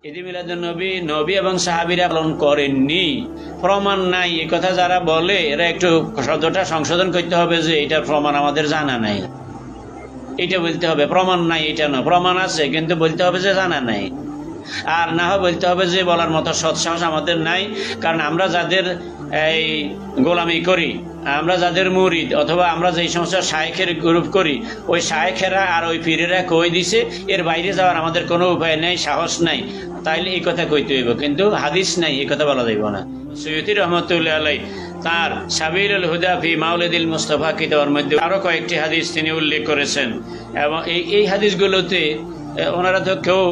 ঈদ মিলাদুন নবী নবী এবং সাহাবীরা পালন করেননি, প্রমাণ নাই। এই কথা যারা বলে এরা একটু শব্দটা সংশোধন করতে হবে যে এটার প্রমাণ আমাদের জানা নাই, এটা বলতে হবে। প্রমাণ নাই এটা না, প্রমাণ আছে কিন্তু বলতে হবে যে জানা নাই। আর না হয় বলতে হবে যে বলার মতো সৎসাহস আমাদের নাই, কারণ আমরা যাদের এই গোলামি করি, আমরা যাদের মুরিদ অথবা আমরা যেই সমস্ত শায়েখের গ্রুপ করি, ওই শায়েখেরা আর ওই পীরেরা কই দিছে, এর বাইরে যাওয়ার আমাদের কোনো উপায় নেই, সাহস নাই। তাইলে এই কথা কইতে হইব, কিন্তু হাদিস নাই, এই কথা বলা যাইব না। সৈয়দী রহমতুল্লাহ আলাই তার সাবিলুল হুদা ফি মাউলিদিল মুস্তাফা কিতাবের মধ্যে আরো কয়েকটি হাদিস তিনি উল্লেখ করেছেন, এবং এই হাদিসগুলোতে ওনারা তো কেউ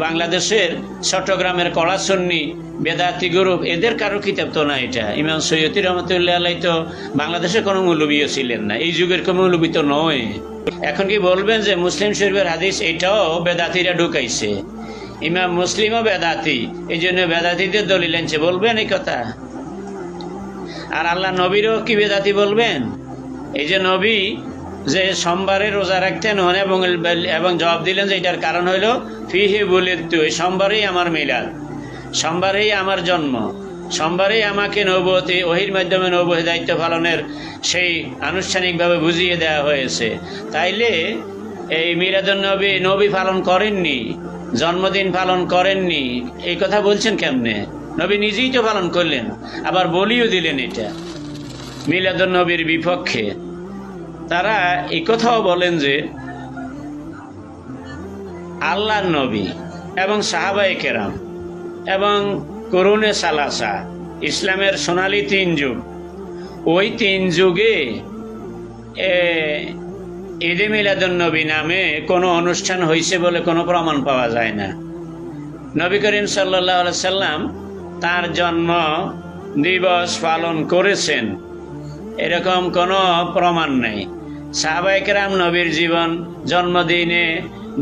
বাংলাদেশের চট্টগ্রামের কড়াসন্নি বেদাতি গ্রুপ এদের কারো কিতাব তো না এটা। ইমাম সৈয়দী রহমতুল্লাহ আলাই তো বাংলাদেশে কোনো মৌলবীও ছিলেন না, এই যুগের কোনো মৌলবী তো নয়। এখন কি বলবেন যে মুসলিম শরীফের হাদিস এটাও বেদাতিরা ঢুকাইছে, ইমাম মুসলিমও বেদাতি, এই জন্য বেদাতিদের দলিল আনছে, বলবেন এই কথা? আর আল্লাহ নবীরও কি বেদাতি বলবেন? এই যে নবী যে সোমবারে রোজা রাখতেন এবং জবাব দিলেন যে এটার কারণ হইল ফিহি বুলিদতু, এই সোমবারেই আমার মিলাদ, সোমবারেই আমার জন্ম, সোমবারেই আমাকে নবুয়তি ওহির মাধ্যমে নবুয়তি দায়িত্ব পালনের সেই আনুষ্ঠানিকভাবে বুঝিয়ে দেওয়া হয়েছে। তাইলে এই মিলাদুন নবী নবী পালন করেননি, জন্মদিন পালন করেননি, এই কথা বলছেন কেমনে? নবী নিজেই তো পালন করলেন, আবার বলিও দিলেন এটা মিলাদুন নবীর বিপক্ষে। তারা এই কথাও বলেন যে আল্লাহর নবী এবং সাহাবায়ে কেরাম এবং কুরুনে সালাসা, ইসলামের সোনালী 3 যুগ, ওই 3 যুগে ঈদে মিলাদুন নবী নামে কোনো অনুষ্ঠান হয়েছে বলে কোনো প্রমাণ পাওয়া যায় না। নবী করিম সাল্লাল্লাহু আলাইহি সাল্লাম তার জন্ম দিবস পালন করেছেন এরকম কোনো প্রমাণ নেই। সাহাবায়ে কেরাম নবীর জীবন জন্মদিনে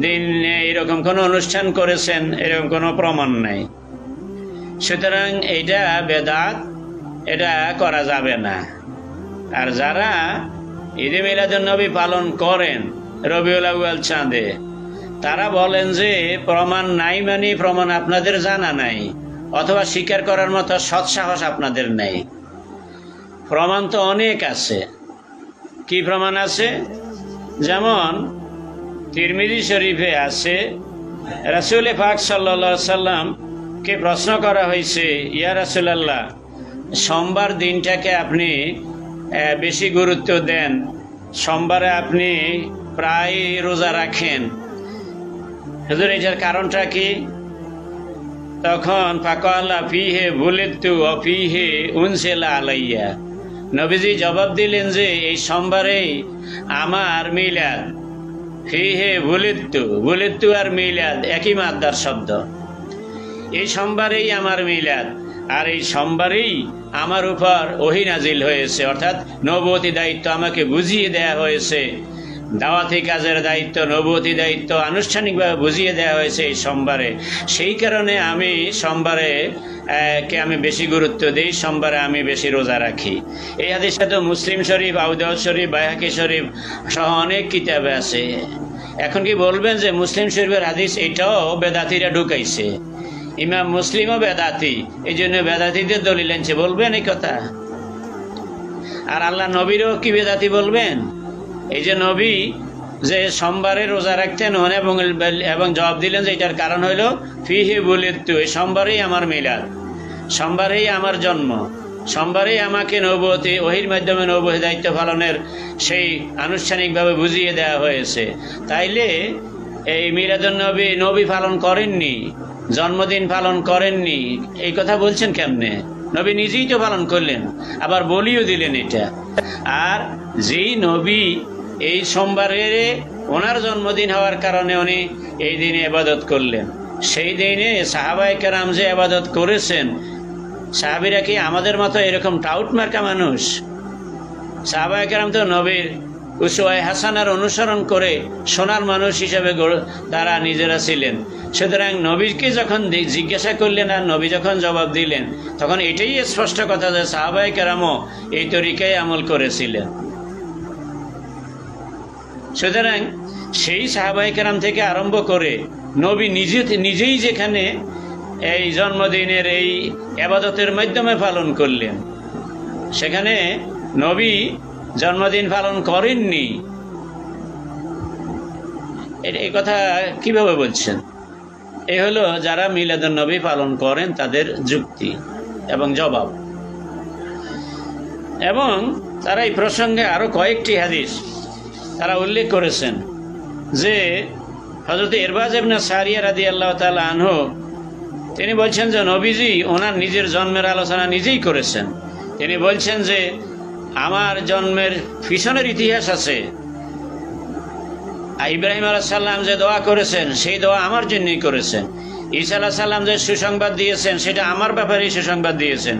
দিনে এরকম কোনো অনুষ্ঠান করেছেন এরকম কোনো প্রমাণ নেই। সুতরাং এটা বেদাত, এটা করা যাবে না। আর যারা ঈদে মিলাদুন নবী পালন করেন রবিউল আউয়াল চাঁদে, তারা বলেন যে প্রমাণ নাই, মানে প্রমাণ আপনাদের জানা নাই অথবা স্বীকার করার মতো সৎসাহস আপনাদের নেই। প্রমাণ তো অনেক আছে। কি প্রমাণ আছে? যেমন তিরমিজি শরীফে আছে, রাসূল পাক সাল্লাল্লাহু আলাইহি সাল্লামকে প্রশ্ন করা হয়েছে, ইয়া রাসূলুল্লাহ, সোমবার দিনটাকে আপনি বেশি গুরুত্ব দেন, সোমবারে আপনি প্রায় রোজা রাখেন, হুজুর এটার কারণটা কি? তখন ফাকালা ফিহে বুলিদতু ওয়া ফিহে উনজিলা আলাইয়া, নবীজি জবাব দিলেন যে এই সোমবারেই আমার মিলাদ। ফিহে বুলিদতু, বুলিদতু আর মিলাদ একই মাদ্দার শব্দ। এই সোমবারেই আমার মিলাদ, আর এই সোমবারেই আমার উপর ওহী নাজিল হয়েছে, অর্থাৎ নবুয়তি দায়িত্ব আমাকে বুঝিয়ে দেয়া হয়েছে, দাওয়াতি কাজের দায়িত্ব, নবুয়তি দায়িত্ব আনুষ্ঠানিকভাবে বুঝিয়ে দেওয়া হয়েছে এই সোমবারে। সেই কারণে আমি সোমবারে কে আমি বেশি গুরুত্ব দিই, সোমবারে আমি বেশি রোজা রাখি। এই হাদিসটা তো মুসলিম শরীফ, আবু দাউদ শরীফ, বাইহাকি শরীফ সহ অনেক কিতাবে আছে। এখন কি বলবেন যে মুসলিম শরীফের হাদিস এটাও বেদাতিরা ঢুকাইছে, ইমাম মুসলিমও বেদাতি, এই জন্য বেদাতিদের দলিল আনছে, বলবেন এই কথা? আর আল্লাহ নবীরও কি বেদাতি বলবেন? এই যে নবী যে সোমবারে রোজা রাখতেন এবং জবাব দিলেন যে এটার কারণ হইল ফিহি বুলিদতু, এই সোমবারেই আমার মিলাদ, সোমবারেই আমার জন্ম, সোমবারেই আমাকে নবুয়তি ওহির মাধ্যমে নবুয়তি দায়িত্ব পালনের সেই আনুষ্ঠানিকভাবে বুঝিয়ে দেওয়া হয়েছে। তাইলে এই মিলাদুন নবী নবী পালন করেননি, জন্মদিন পালন করেননি, এই কথা বলছেন কেমনে? নবী নিজেই তো পালন করলেন, আবার বলিও দিলেন এটা। আর যেই নবী এই সোমবারে ওনার জন্মদিন হওয়ার কারণে উনি এই দিনে ইবাদত করলেন, সেই দিনে সাহাবায়ে কেরাম যে ইবাদত করেছেন, সাহাবীরা কি আমাদের মতো এরকম টাউট মার্কা মানুষ? সাহাবায়ে কেরাম তো নবীর উসওয়ায়ে হাসানার অনুসরণ করে সোনার মানুষ হিসেবে তারা নিজেরা ছিলেন। সুতরাং নবীকে যখন জিজ্ঞাসা করলেন আর নবী যখন জবাব দিলেন, তখন এটাই স্পষ্ট কথা যে সাহাবায়ে কেরামও এই তরিকায় আমল করেছিলেন। সুতরাং সেই সাহাবায়ে কেরাম থেকে আরম্ভ করে নবী নিজেই যেখানে এই জন্মদিনের এই ইবাদতের মাধ্যমে পালন করলেন, সেখানে নবী জন্মদিন পালন করেননি। এই কথা কিভাবে বলছেন? এই হলো যারা মিলাদুন নবী পালন করেন তাদের যুক্তি এবং জবাব। এবং তারা এই প্রসঙ্গে আরো কয়েকটি হাদিস তারা উল্লেখ করেছেন যে হযরত ইরবাজ ইবনে সারিয়া রাদিয়াল্লাহু তাআলা আনহু তিনি বলছেন যে নবীজি ওনার নিজের জন্মের আলোচনা নিজেই করেছেন। তিনি বলছেন যে আমার জন্মের পিছনের ইতিহাস আছে। ইব্রাহিম আলাইহিস সালাম যে দোয়া করেছেন সেই দোয়া আমার জন্যই করেছেন। ঈসা আলাইহিস সালাম যে সুসংবাদ দিয়েছেন সেটা আমার ব্যাপারেই সুসংবাদ দিয়েছেন।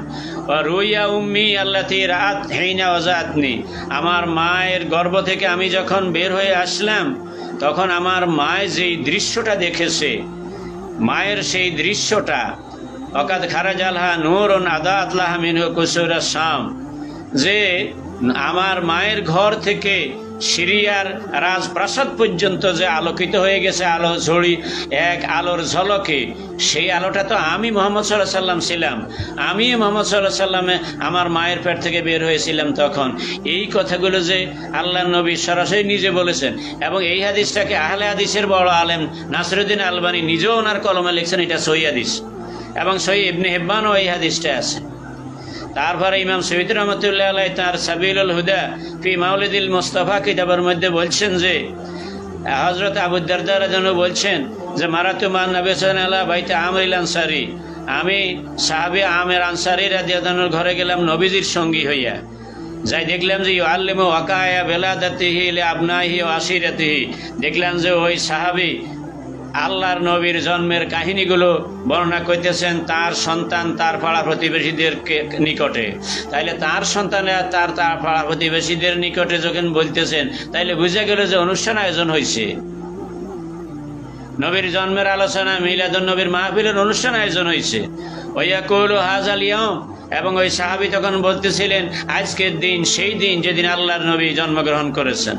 রুইয়া উম্মি আল্লাতী রাআত হিনা ওয়াজাতনি, আমার মায়ের গর্ভ থেকে আমি যখন বের হয়ে আসলাম তখন আমার মায়ের যেই দৃশ্যটা দেখেছে, মায়ের সেই দৃশ্যটা অকাদ খারাজালহা নূরুন আদাত লাহা মিনহু কুসুরা শাম, যে আমার মায়ের ঘর থেকে সিরিয়ার রাজপ্রাসাদ পর্যন্ত যে আলোকিত হয়ে গেছে আলো ঝড়ি এক আলোর ঝলকে, সেই আলোটা তো আমি মুহাম্মদ সাল্লাল্লাহু আলাইহি সাল্লাম ছিলাম। আমি মুহাম্মদ সাল্লাল্লাহু আলাইহি সাল্লামে আমার মায়ের পেট থেকে বের হয়েছিলাম তখন। এই কথাগুলো যে আল্লাহর নবী সরাসরি নিজে বলেছেন, এবং এই হাদিসটাকে আহলে হাদিসের বড় আলেম নাসিরউদ্দিন আলবানী নিজেও ওনার কলমে লিখছেন এটা সহিহ হাদিস, এবং সহিহ ইবনে হিব্বানও এই হাদিসটা আছে। তারপরে ইমাম সৈয়দ রহমতুল্লাহ আলাইহি তার সাবিলুল হুদা ফি মাউলিদিল মুস্তাফা কিতাবের মধ্যে বলছেন যে হযরত আবু দারদা রাদিয়াল্লাহু আনহু বলছেন যে মারাতু মান নবী সাল্লাল্লাহু আলাইহি বাইতে আমির আনসারী, আমি সাহাবী আমির আনসারী রাদিয়াল্লাহু আনহুর ঘরে গেলাম নবীজির সঙ্গী হইয়া। যাই দেখলাম যে ইউআল্লিমু ওয়াকায়া বেলাদাতিহি লি আবনাইহি ওয়া আশিরাতিহি, দেখলাম যে ওই সাহাবী আল্লাহর নবীর জন্মের কাহিনীগুলো বর্ণনা করতেছেন তার সন্তান তার পাড়া প্রতিবেশীদের নিকটে। তাইলে তার সন্তানেরা তার পাড়া প্রতিবেশীদের নিকটে যখন বলতেছেন, তাইলে বুঝা গেল যে অনুষ্ঠান আয়োজন হয়েছে, নবীর জন্মের আলোচনা মিলাদুন নবীর মাহফিলের অনুষ্ঠান আয়োজন হয়েছে। ওয়ায়াকুলু হাযাল ইয়াউম, এবং ওই সাহাবী তখন বলতেছিলেন আজকের দিন সেই দিন যেদিন আল্লাহর নবী জন্মগ্রহণ করেছেন।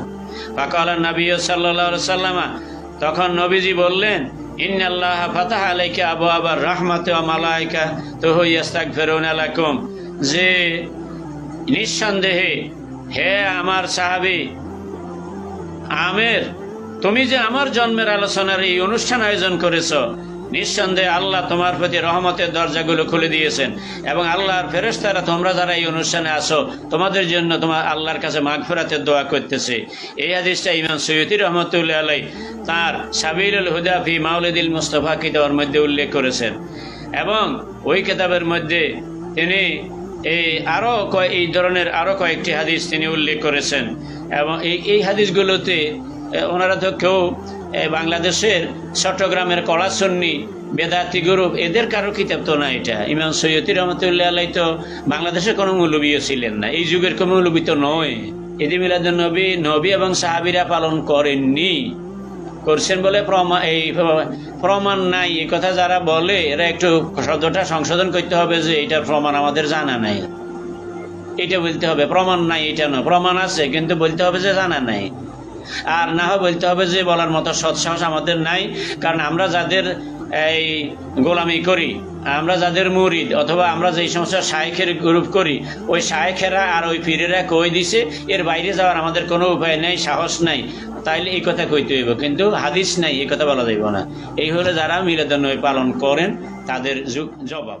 ফাকালা নবী সাল্লাল্লাহু আলাইহি ওয়াসাল্লাম, তখন নবীজি বললেন ইন্নাল্লাহা ফাতাহা আলাইকা আবওয়াবার রাহমাতি ওয়া মালাইকাতুহু ইস্তাগফিরুনা লাকুম, যে নিঃসন্দেহে হে আমার সাহাবী আমের, তুমি যে আমার জন্মের আলোচনার এই অনুষ্ঠান আয়োজন করেছ, নিঃসন্দেহে আল্লাহ তোমার প্রতি রহমতের দরজাগুলো খুলে দিয়েছেন, এবং আল্লাহর ফেরেশতারা তোমরা যারা এই অনুষ্ঠানে আসো তোমাদের জন্য তোমার আল্লাহর কাছে মাগফিরাতের দোয়া করতেছে। এই হাদিসটা ইমাম সৈয়দী রহমতুল্লাহ আলাইহি তার সাবিলুল হুদা ফি মাউলিদিল মুস্তাফা কিতাবের মধ্যে উল্লেখ করেছেন, এবং ওই কিতাবের মধ্যে তিনি এই ধরনের আরো কয়েকটি হাদিস তিনি উল্লেখ করেছেন। এবং এই হাদিসগুলোতে ওনারা তো কেউ বাংলাদেশের চট্টগ্রামের কড়াসন্নি বেদাতি গ্রুপ এদের কারো কিতাব তো না এটা। ইমাম সৈয়দী রহমতুল্লাহ আলাইহি তো বাংলাদেশে কোনো মৌলবীও ছিলেন না, এই যুগের কোনো মৌলবী তো নয়। ঈদ মিলাদুন নবী এবং সাহাবীরা পালন করেননি, করছেন বলে প্রমাণ নাই। এই কথা যারা বলে এরা একটু শব্দটা সংশোধন করতে হবে যে এটার প্রমাণ আমাদের জানা নাই, এটা বলতে হবে। প্রমাণ নাই এটা নয়, প্রমাণ আছে কিন্তু বলতে হবে যে জানা নাই। আর না হয় বলতে হবে যে বলার মতো সৎসাহস আমাদের নাই, কারণ আমরা যাদের এই গোলামি করি, আমরা যাদের মুরিদ অথবা আমরা যেই সমস্ত শায়েখের গ্রুপ করি, ওই শায়েখেরা আর ওই পীরেরা কই দিছে, এর বাইরে যাওয়ার আমাদের কোনো উপায় নেই, সাহস নাই। তাইলে এই কথা কইতে হইব, কিন্তু হাদিস নাই এই কথা বলা যাইব না। এই হলে যারা মিলাদুন নবী পালন করেন তাদের জবাব।